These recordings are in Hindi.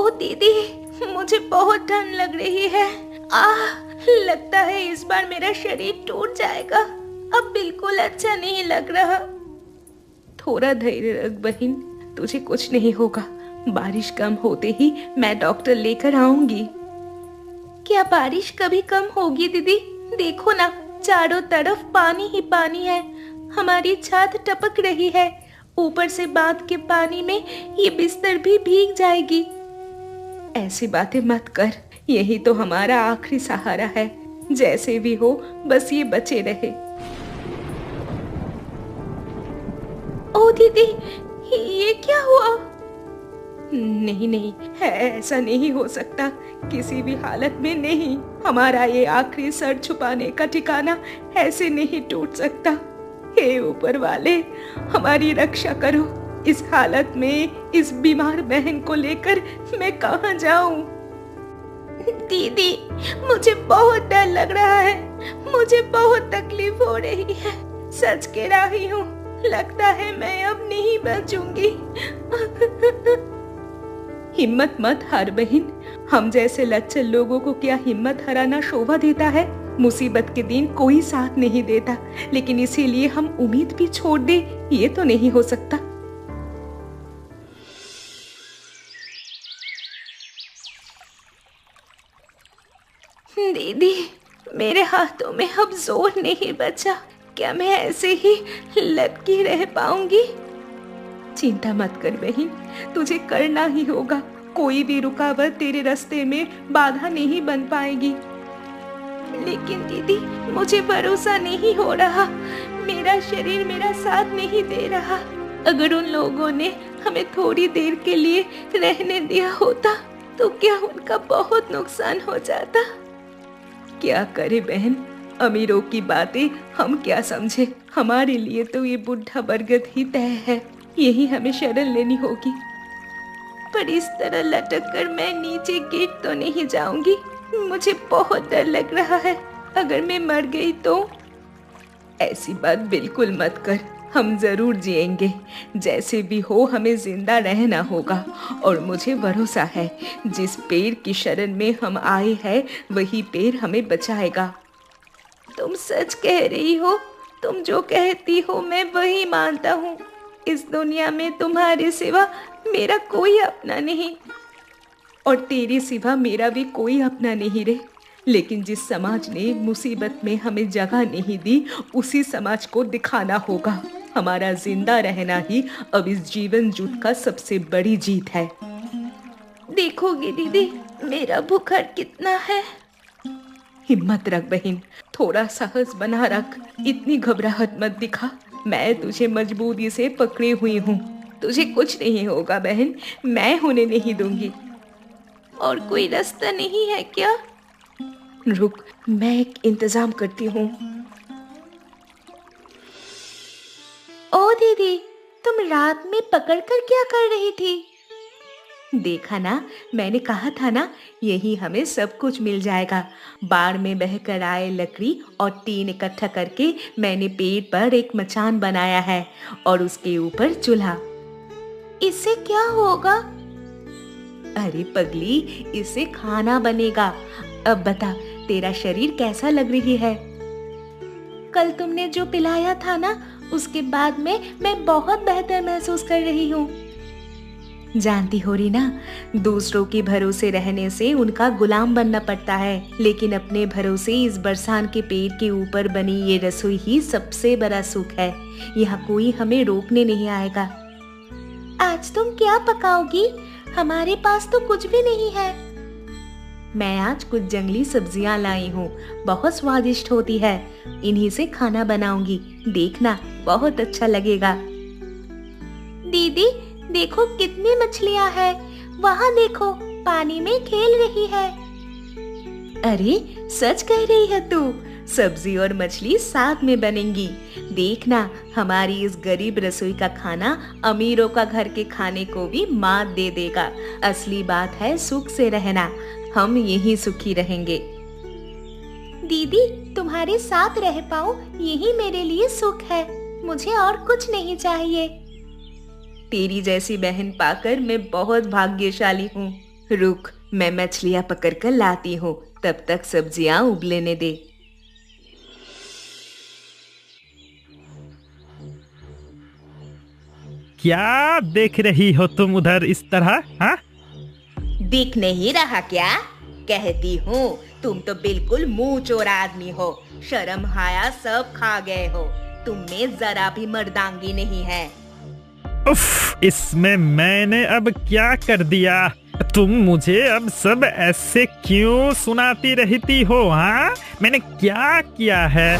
ओ दीदी, मुझे बहुत ठंड लग रही है। लगता है इस बार मेरा शरीर टूट जाएगा। अब बिल्कुल अच्छा नहीं लग रहा। थोड़ा धैर्य रख बहन, तुझे कुछ नहीं होगा। बारिश कम होते ही मैं डॉक्टर लेकर आऊंगी। क्या बारिश कभी कम होगी दीदी? देखो ना, चारों तरफ पानी ही पानी है। हमारी छत टपक रही है। ऊपर से बांध के पानी में ये बिस्तर भी भीग जाएगी। ऐसी बातें मत कर, यही तो हमारा आखिरी सहारा है। जैसे भी हो, बस ये बचे रहे। ओ दीदी, ये क्या हुआ? नहीं नहीं, ऐसा नहीं हो सकता, किसी भी हालत में नहीं। हमारा ये आखिरी सर छुपाने का ठिकाना ऐसे नहीं टूट सकता। हे ऊपर वाले, हमारी रक्षा करो। इस हालत में इस बीमार बहन को लेकर मैं कहाँ जाऊं? दीदी, मुझे बहुत डर लग रहा है। मुझे बहुत तकलीफ हो रही है। सच कह रही हूँ, लगता है मैं अब नहीं बचूंगी। हिम्मत मत हार बहन। हम जैसे लच्चर लोगों को क्या हिम्मत हराना शोभा देता है? मुसीबत के दिन कोई साथ नहीं देता, लेकिन इसीलिए हम उम्मीद भी छोड़ दे, ये तो नहीं हो सकता। दीदी, मेरे हाथों में अब जोर नहीं बचा। क्या मैं ऐसे ही लटकी रह पाऊंगी? चिंता मत कर बहन, तुझे करना ही होगा। कोई भी रुकावट तेरे रास्ते में बाधा नहीं बन पाएगी। लेकिन दीदी, मुझे भरोसा नहीं हो रहा। मेरा शरीर मेरा साथ नहीं दे रहा। अगर उन लोगों ने हमें थोड़ी देर के लिए रहने दिया होता तो क्या उनका बहुत नुकसान हो जाता। क्या करे बहन, अमीरों की बातें हम क्या समझे। हमारे लिए तो ये बुढ़ा बरगद ही तय है। यही हमें शरण लेनी होगी। पर इस तरह लटक कर मैं नीचे गिर तो नहीं जाऊंगी। मुझे बहुत डर लग रहा है। अगर मैं मर गई तो? ऐसी बात बिल्कुल मत कर, हम जरूर जिएंगे। जैसे भी हो, हमें जिंदा रहना होगा। और मुझे भरोसा है, जिस पेड़ की शरण में हम आए हैं वही पेड़ हमें बचाएगा। तुम सच कह रही हो। तुम जो कहती हो मैं वही मानता हूँ। इस दुनिया में तुम्हारे सिवा मेरा कोई अपना नहीं, और तेरे सिवा मेरा भी कोई अपना नहीं रे। लेकिन जिस समाज ने मुसीबत में हमें जगह नहीं दी, उसी समाज को दिखाना होगा। हमारा जिंदा रहना ही अब इस जीवन जुट का सबसे बड़ी जीत है। देखोगी दीदी, मेरा बुखार कितना है। हिम्मत रख बहन, थोड़ा साहस बना रख। इतनी घबराहट मत दिखा। मैं तुझे मजबूरी से पकड़ी हुई हूँ। तुझे कुछ नहीं होगा बहन, मैं होने नहीं दूंगी। और कोई रास्ता नहीं है क्या? रुक, मैं एक इंतजाम करती हूँ। ओ दीदी, तुम रात में पकड़कर क्या कर रही थी? देखा ना, मैंने कहा था ना, यही हमें सब कुछ मिल जाएगा। बाढ़ में बहकर आए लकड़ी और टीन इकट्ठा करके मैंने पेड़ पर एक मचान बनाया है और उसके ऊपर चूल्हा। इससे क्या होगा? अरे पगली, इससे खाना बनेगा। अब बता, तेरा शरीर कैसा लग रही है? कल तुमने जो पिलाया था ना, उसके बाद में मैं बहुत बेहतर महसूस कर रही हूँ। जानती हो रीना, दूसरों के भरोसे रहने से उनका गुलाम बनना पड़ता है, लेकिन अपने भरोसे इस बरसात के पेड़ के ऊपर बनी ये रसोई ही सबसे बड़ा सुख है। यहाँ कोई हमें रोकने नहीं आएगा। आज तुम क्या पकाओगी? हमारे पास तो कुछ भी नहीं है। मैं आज कुछ जंगली सब्जियां लाई हूँ, बहुत स्वादिष्ट होती है। इन्हीं से खाना बनाऊंगी, देखना बहुत अच्छा लगेगा। दीदी, देखो कितनी मछलियां हैं। वहाँ देखो, पानी में खेल रही है। अरे सच कह रही है तू, सब्जी और मछली साथ में बनेंगी। देखना, हमारी इस गरीब रसोई का खाना अमीरों का घर के खाने को भी मात दे देगा। असली बात है सुख से रहना। हम यही सुखी रहेंगे। दीदी, तुम्हारे साथ रह पाऊं, यही मेरे लिए सुख है। मुझे और कुछ नहीं चाहिए। तेरी जैसी बहन पाकर मैं बहुत भाग्यशाली हूँ। रुक, मैं मछलियाँ पकड़ कर लाती हूँ, तब तक सब्जियाँ उबलने दे। क्या देख रही हो तुम उधर इस तरह? हाँ, दिख नहीं रहा क्या? कहती हूँ तुम तो बिल्कुल मुंह चोर आदमी हो, शर्म हाया सब खा गए हो, तुम में जरा भी मर्दांगी नहीं है। उफ, इसमें मैंने अब क्या कर दिया? तुम मुझे अब सब ऐसे क्यों सुनाती रहती हो? हाँ, मैंने क्या किया है?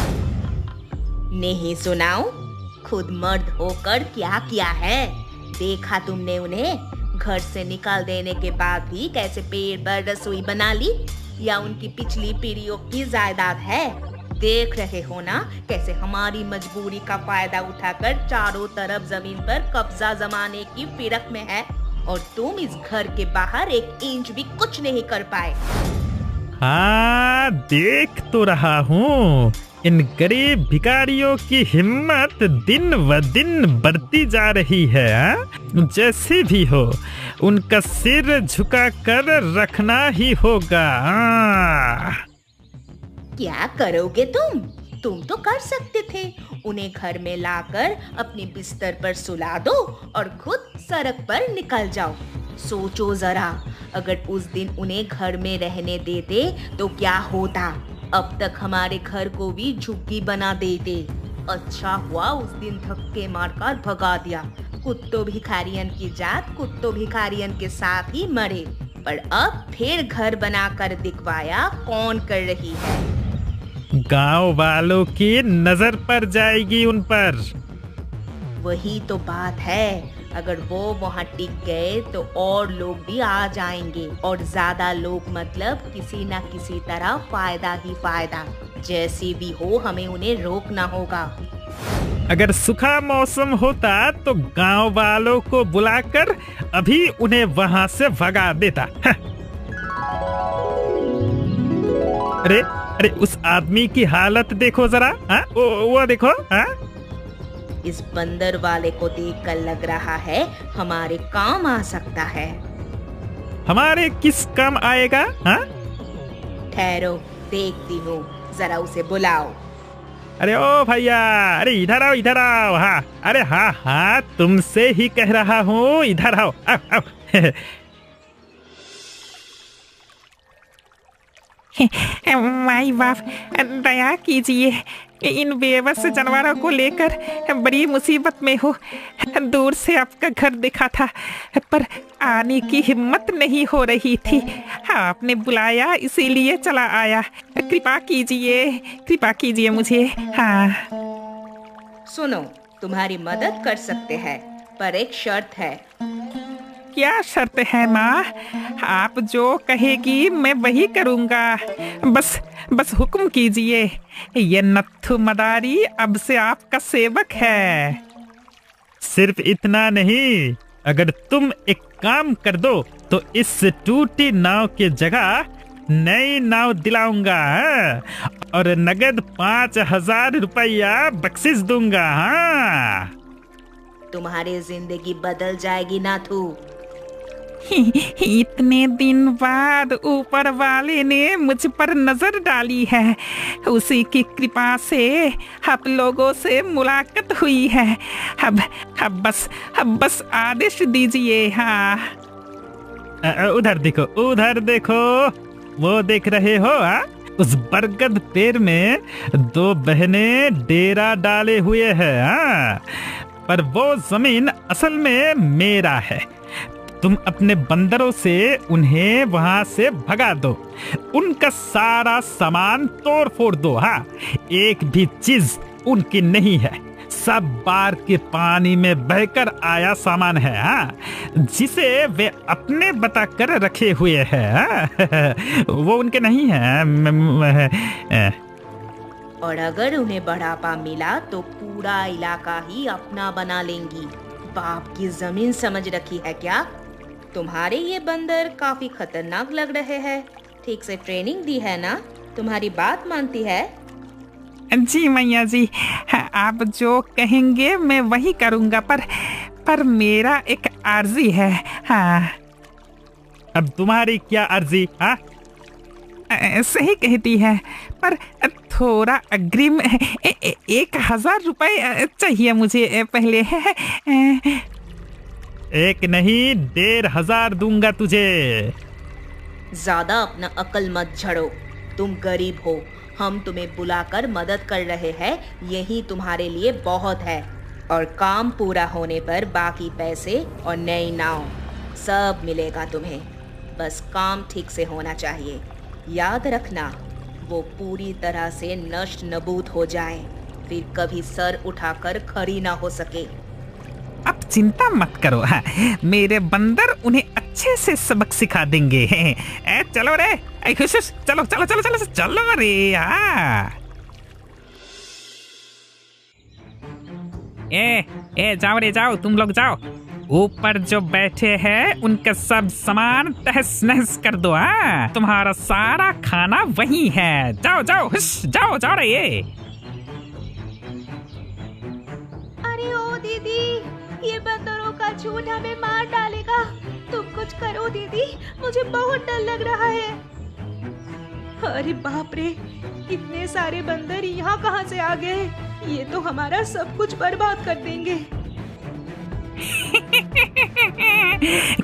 नहीं सुनाऊं? खुद मर्द होकर क्या किया है? देखा तुमने उन्हें? घर से निकाल देने के बाद भी कैसे पेट भर रसोई बना ली? या उनकी पिछली पीढ़ियों की जायदाद है? देख रहे हो ना कैसे हमारी मजबूरी का फायदा उठाकर चारों तरफ जमीन पर कब्जा जमाने की फिरक में है, और तुम इस घर के बाहर 1 इंच भी कुछ नहीं कर पाए। हाँ, देख तो रहा हूँ। इन गरीब भिखारियों की हिम्मत दिन व दिन बढ़ती जा रही है। हाँ? जैसे भी हो, उनका सिर झुका कर रखना ही होगा। हाँ। क्या करोगे तुम? तुम तो कर सकते थे, उन्हें घर में लाकर अपने बिस्तर पर सुला दो और खुद सड़क पर निकल जाओ। सोचो जरा, अगर उस दिन उन्हें घर में रहने देते तो क्या होता? अब तक हमारे घर को भी झुग्गी बना देते। अच्छा हुआ उस दिन धक्के मारकर भगा दिया। कुत्तों भिखारियन की जात कुत्तों भिखारियन के साथ ही मरे। पर अब फिर घर बनाकर दिखवाया कौन कर रही है? गांव वालों की नजर पड़ जाएगी उन पर। वही तो बात है, अगर वो वहाँ टिक गए तो और लोग भी आ जाएंगे, और ज्यादा लोग मतलब किसी न किसी तरह फायदा ही फायदा। जैसी भी हो, हमें उन्हें रोकना होगा। अगर सूखा मौसम होता तो गांव वालों को बुलाकर अभी उन्हें वहां से भगा देता। अरे अरे, उस आदमी की हालत देखो जरा। हाँ, वो देखो। हाँ, इस बंदर वाले को देखकर लग रहा है हमारे काम आ सकता है। हमारे किस काम आएगा? हाँ? ठहरो, देखती हूँ, जरा उसे बुलाओ। अरे ओ भैया, अरे इधर आओ, इधर आओ। हाँ, अरे हाँ हाँ, तुमसे ही कह रहा हूँ, इधर आओ, आओ, आओ। माई बाप, दया कीजिए, इन बेबस जानवरों को लेकर बड़ी मुसीबत में हो। दूर से आपका घर दिखा था, पर आने की हिम्मत नहीं हो रही थी। आपने बुलाया इसीलिए चला आया। कृपा कीजिए मुझे। हाँ, सुनो, तुम्हारी मदद कर सकते हैं, पर एक शर्त है। क्या शर्त है माँ? आप जो कहेगी मैं वही करूँगा। बस हुक्म कीजिए। ये नत्थु मदारी अब से आपका सेवक है। सिर्फ इतना नहीं, अगर तुम एक काम कर दो तो इस टूटी नाव की जगह नई नाव दिलाऊंगा, और नगद 5,000 रुपया बख्शिश दूंगा। हाँ, तुम्हारी जिंदगी बदल जाएगी नाथू। इतने दिन बाद ऊपर वाले ने मुझ पर नजर डाली है, उसी की कृपा से आप लोगों से मुलाकात हुई है। अब बस आदेश दीजिए। हाँ, उधर देखो, वो देख रहे हो? हाँ, उस बरगद पेड़ में 2 बहनें डेरा डाले हुए हैं। हाँ, पर वो जमीन असल में मेरा है। तुम अपने बंदरों से उन्हें वहां से भगा दो, उनका सारा सामान तोड़ फोड़ दो। हाँ, एक भी चीज उनकी नहीं है, सब बार के पानी में बहकर आया सामान है। हाँ, जिसे वे अपने बताकर रखे हुए हैं। हाँ? वो उनके नहीं है। और अगर उन्हें बढ़ापा मिला तो पूरा इलाका ही अपना बना लेंगी। बाप की जमीन समझ रखी है क्या? तुम्हारे ये बंदर काफी खतरनाक लग रहे हैं। ठीक से ट्रेनिंग दी है ना? तुम्हारी बात मानती है? जी मैया जी, आप जो कहेंगे मैं वही करूँगा, पर मेरा एक अर्जी है। हाँ, अब तुम्हारी क्या अर्जी? हाँ, सही कहती है, पर थोड़ा अग्रिम 1,000 रुपए चाहिए मुझे पहले। एक नहीं 1,500 दूंगा तुझे। ज्यादा अपना अकल मत झड़ो। तुम गरीब हो, हम तुम्हें बुलाकर मदद कर रहे हैं, यही तुम्हारे लिए बहुत है। और काम पूरा होने पर बाकी पैसे और नई नाव सब मिलेगा तुम्हें। बस काम ठीक से होना चाहिए। याद रखना, वो पूरी तरह से नष्ट नबूद हो जाए, फिर कभी सर उठाकर खड़ी ना हो सके। अब चिंता मत करो, हाँ, मेरे बंदर उन्हें अच्छे से सबक सिखा देंगे। चलो रे, चलो चलो चलो चलो चलो रे। जाओ रे, जाओ, तुम लोग जाओ। ऊपर जो बैठे हैं उनका सब सामान तहस नहस कर दो। तुम्हारा सारा खाना वही है। जाओ जाओ, जाओ जाओ रे। अरे ओ दीदी, ये बंदरों का झुंड हमें मार डालेगा। तुम कुछ करो दीदी, मुझे बहुत डर लग रहा है। अरे बाप रे, इतने सारे बंदर यहाँ कहाँ से आ गए? ये तो हमारा सब कुछ बर्बाद कर देंगे।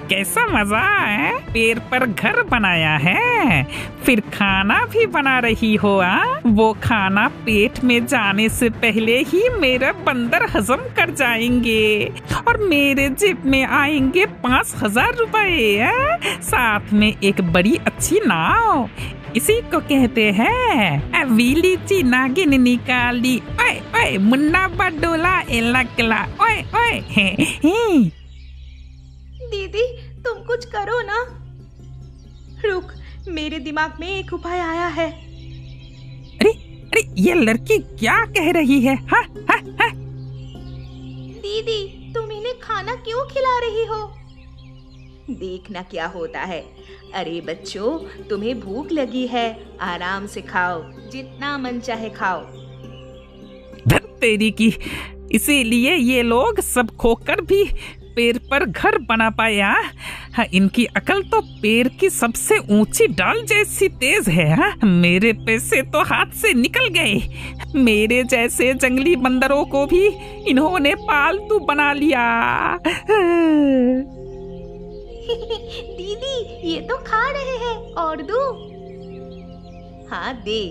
कैसा मजा है, पेड़ पर घर बनाया है, फिर खाना भी बना रही हो। वो खाना पेट में जाने से पहले ही मेरा बंदर हजम कर जाएंगे और मेरे जेब में आएंगे 5,000 रुपए, साथ में एक बड़ी अच्छी नाव। इसी को कहते हैं वीली ची नागिन निकाली, ओए ओए मुन्ना बडोला एलकला, ओए ओए। दीदी तुम कुछ करो ना। रुक, मेरे दिमाग में एक उपाय आया है। अरे अरे, ये लड़की क्या कह रही है? हाँ हाँ हाँ। दीदी तुम इन्हें खाना क्यों खिला रही हो? देखना क्या होता है। अरे बच्चों, तुम्हें भूख लगी है, आराम से खाओ, जितना मन चाहे खाओ। धत तेरी की, इसीलिए ये लोग सब खोकर भी पेड़ पर घर बना पाए। हाँ, इनकी अकल तो पेड़ की सबसे ऊंची डाल जैसी तेज है। हाँ, मेरे पैसे तो हाथ से निकल गए। मेरे जैसे जंगली बंदरों को भी इन्होंने पालतू बना लिया। दीदी ये तो खा रहे हैं, और दो। हाँ दे,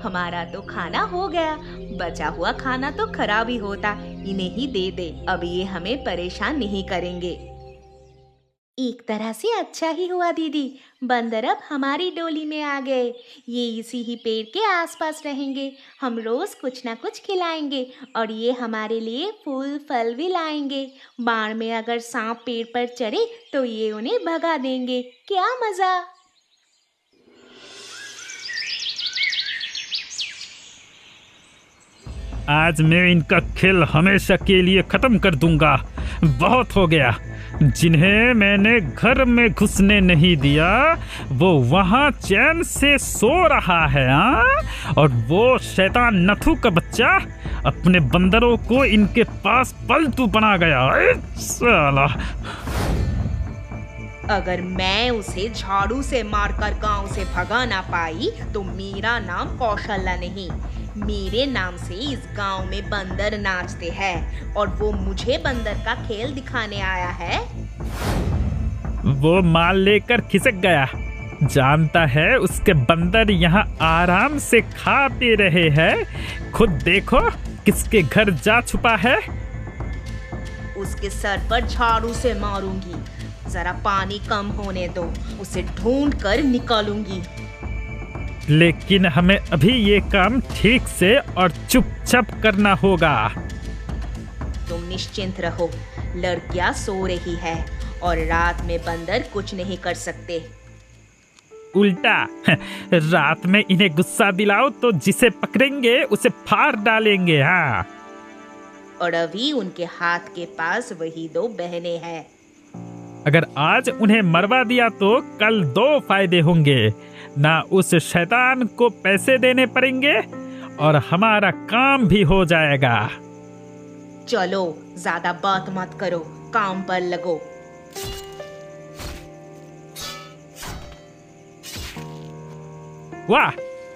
हमारा तो खाना हो गया। बचा हुआ खाना तो खराब ही होता, इन्हें ही दे दे। अब ये हमें परेशान नहीं करेंगे। एक तरह से अच्छा ही हुआ दीदी, बंदर अब हमारी डोली में आ गए। ये इसी ही पेड़ के आसपास रहेंगे, हम रोज कुछ ना कुछ खिलाएंगे और ये हमारे लिए फूल फल भी लाएंगे। बाढ़ में अगर सांप पेड़ पर चढ़े तो ये उन्हें भगा देंगे। क्या मजा। आज मैं इनका खेल हमेशा के लिए खत्म कर दूंगा। बहुत हो गया। जिन्हें मैंने घर में घुसने नहीं दिया वो वहां चैन से सो रहा है। और वो शैतान नथु का बच्चा अपने बंदरों को इनके पास पालतू बना गया। साला, अगर मैं उसे झाड़ू से मारकर गांव से भगा ना पाई तो मेरा नाम कौशल्या नहीं, मेरे नाम से इस गांव में बंदर नाचते हैं और वो मुझे बंदर का खेल दिखाने आया है। वो माल लेकर खिसक गया, जानता है उसके बंदर यहाँ आराम से खा पी रहे हैं। खुद देखो किसके घर जा छुपा है। उसके सर पर झाड़ू से मारूंगी। जरा पानी कम होने दो, उसे ढूंढ कर निकालूंगी। लेकिन हमें अभी ये काम ठीक से और चुपचाप करना होगा। तुम निश्चिंत रहो, लड़कियां सो रही है और रात में बंदर कुछ नहीं कर सकते। उल्टा रात में इन्हें गुस्सा दिलाओ तो जिसे पकड़ेंगे उसे फाड़ डालेंगे। हाँ, और अभी उनके हाथ के पास वही 2 बहनें हैं। अगर आज उन्हें मरवा दिया तो कल 2 फायदे होंगे। ना उस शैतान को पैसे देने पड़ेंगे और हमारा काम भी हो जाएगा। चलो ज्यादा बात मत करो, काम पर लगो। वाह,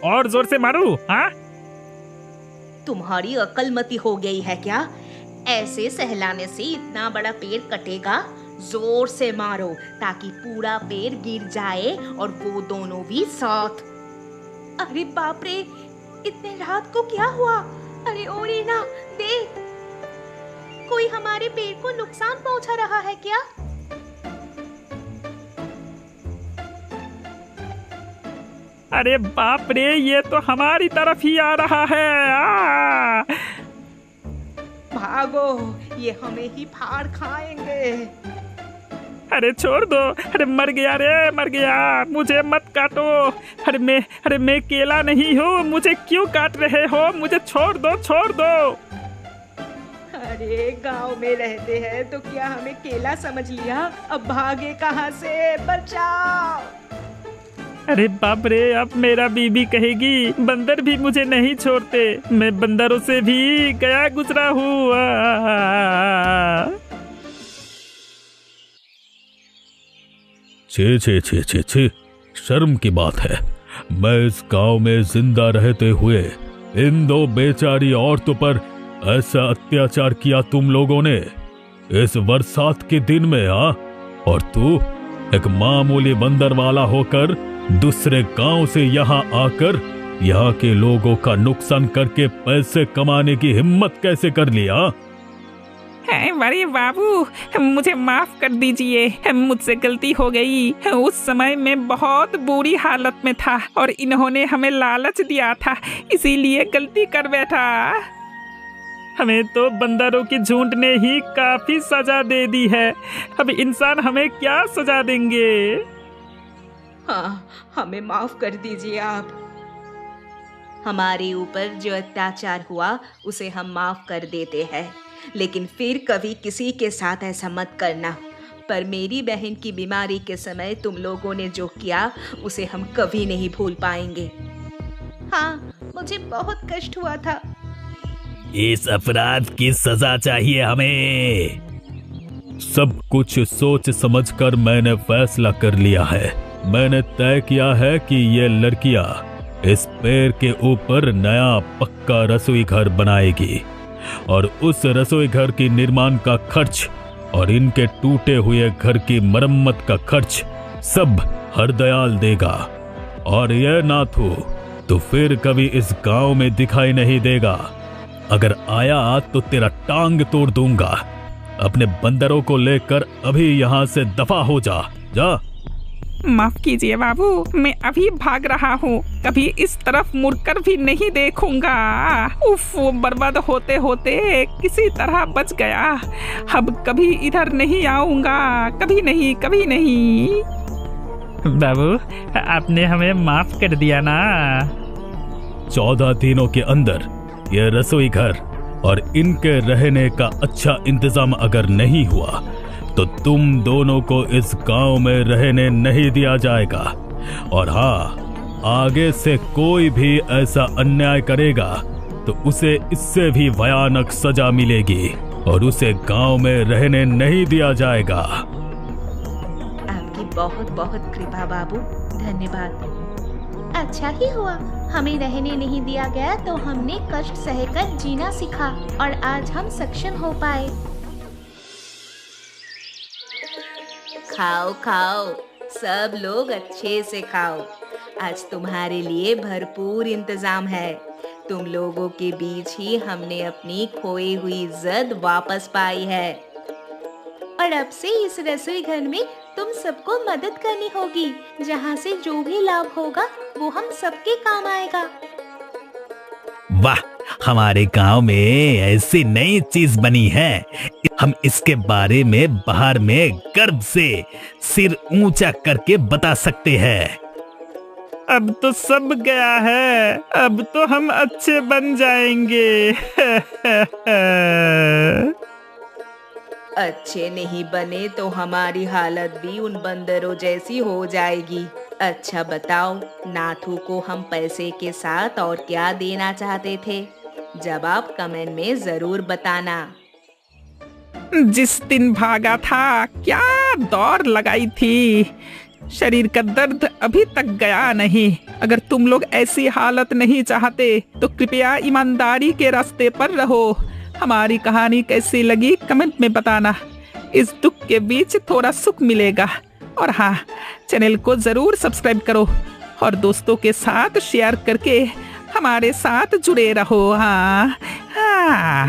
और जोर से मारूं? हाँ, तुम्हारी अक्लमती हो गई है क्या? ऐसे सहलाने से इतना बड़ा पेड़ कटेगा? जोर से मारो ताकि पूरा पेड़ गिर जाए और वो दोनों भी साथ। अरे बाप रे, इतने रात को क्या हुआ? अरे ओ रीना, देख, कोई हमारे पेड़ को नुकसान पहुंचा रहा है क्या? अरे बाप रे, ये तो हमारी तरफ ही आ रहा है। भागो, ये हमें ही फाड़ खाएंगे। अरे छोड़ दो, अरे मर गया रे, मर गया, मुझे मत काटो। अरे मैं केला नहीं हूँ, मुझे क्यों काट रहे हो? मुझे छोड़ दो, छोड़ दो। अरे गांव में रहते हैं तो क्या हमें केला समझ लिया? अब भागे कहाँ से? बचाओ। अरे बाप रे, अब मेरा बीबी कहेगी बंदर भी मुझे नहीं छोड़ते, मैं बंदरों से भी गया गुजरा हूँ। छे छे छे छे छे, शर्म की बात है। मैं इस गांव में जिंदा रहते हुए इन दो बेचारी औरतों पर ऐसा अत्याचार किया तुम लोगों ने इस बरसात के दिन में, हाँ? और तू एक मामूली बंदर वाला होकर दूसरे गांव से यहाँ आकर यहाँ के लोगों का नुकसान करके पैसे कमाने की हिम्मत कैसे कर लिया? अरे बाबू, मुझे माफ कर दीजिए, मुझसे गलती हो गई। उस समय मैं बहुत बुरी हालत में था और इन्होंने हमें लालच दिया था, इसीलिए गलती कर बैठा। हमें तो बंदरों की झुंड ने ही काफी सजा दे दी है, अब इंसान हमें क्या सजा देंगे? हाँ, हमें माफ कर दीजिए आप। हमारे ऊपर जो अत्याचार हुआ उसे हम माफ कर देते हैं, लेकिन फिर कभी किसी के साथ ऐसा मत करना। पर मेरी बहन की बीमारी के समय तुम लोगों ने जो किया उसे हम कभी नहीं भूल पाएंगे। हाँ, मुझे बहुत कष्ट हुआ था। इस अपराध की सजा चाहिए हमें। सब कुछ सोच समझकर मैंने फैसला कर लिया है। मैंने तय किया है कि ये लड़कियां इस पेड़ के ऊपर नया पक्का रसोई घर बनाएगी और उस रसोई घर की निर्माण का खर्च और इनके टूटे हुए घर की मरम्मत का खर्च सब हरदयाल देगा। और यह नाथू तो फिर कभी इस गांव में दिखाई नहीं देगा। अगर आया तो तेरा टांग तोड़ दूंगा। अपने बंदरों को लेकर अभी यहाँ से दफा हो जा। जा। माफ कीजिए बाबू, मैं अभी भाग रहा हूँ, कभी इस तरफ मुड़कर भी नहीं देखूंगा। उफ, बर्बाद होते होते किसी तरह बच गया। अब कभी इधर नहीं आऊंगा, कभी नहीं, कभी नहीं। बाबू, आपने हमें माफ कर दिया ना। 14 दिनों के अंदर यह रसोई घर और इनके रहने का अच्छा इंतजाम अगर नहीं हुआ तो तुम दोनों को इस गांव में रहने नहीं दिया जाएगा। और हाँ, आगे से कोई भी ऐसा अन्याय करेगा तो उसे इससे भी भयानक सजा मिलेगी और उसे गांव में रहने नहीं दिया जाएगा। आपकी बहुत बहुत कृपा बाबू, धन्यवाद। अच्छा ही हुआ हमें रहने नहीं दिया गया तो हमने कष्ट सहकर जीना सीखा और आज हम सक्षम हो पाए। खाओ खाओ, सब लोग अच्छे से खाओ। आज तुम्हारे लिए भरपूर इंतजाम है। तुम लोगों के बीच ही हमने अपनी खोई हुई इज्जत वापस पाई है। और अब से इस रसोई घर में तुम सबको मदद करनी होगी। जहाँ से जो भी लाभ होगा वो हम सबके काम आएगा। वाह, हमारे गांव में ऐसी नई चीज बनी है। हम इसके बारे में बाहर में गर्व से सिर ऊंचा करके बता सकते हैं। अब तो सब गया है, अब तो हम अच्छे बन जाएंगे। अच्छे नहीं बने तो हमारी हालत भी उन बंदरों जैसी हो जाएगी। अच्छा बताओ, नाथू को हम पैसे के साथ और क्या देना चाहते थे? जवाब कमेंट में जरूर बताना। जिस दिन भागा था क्या दौड़ लगाई थी, शरीर का दर्द अभी तक गया नहीं। अगर तुम लोग ऐसी हालत नहीं चाहते तो कृपया ईमानदारी के रास्ते पर रहो। हमारी कहानी कैसी लगी कमेंट में बताना। इस दुख के बीच थोड़ा सुख मिलेगा। और हाँ, चैनल को जरूर सब्सक्राइब करो और दोस्तों के साथ शेयर करके हमारे साथ जुड़े रहो। हाँ हाँ।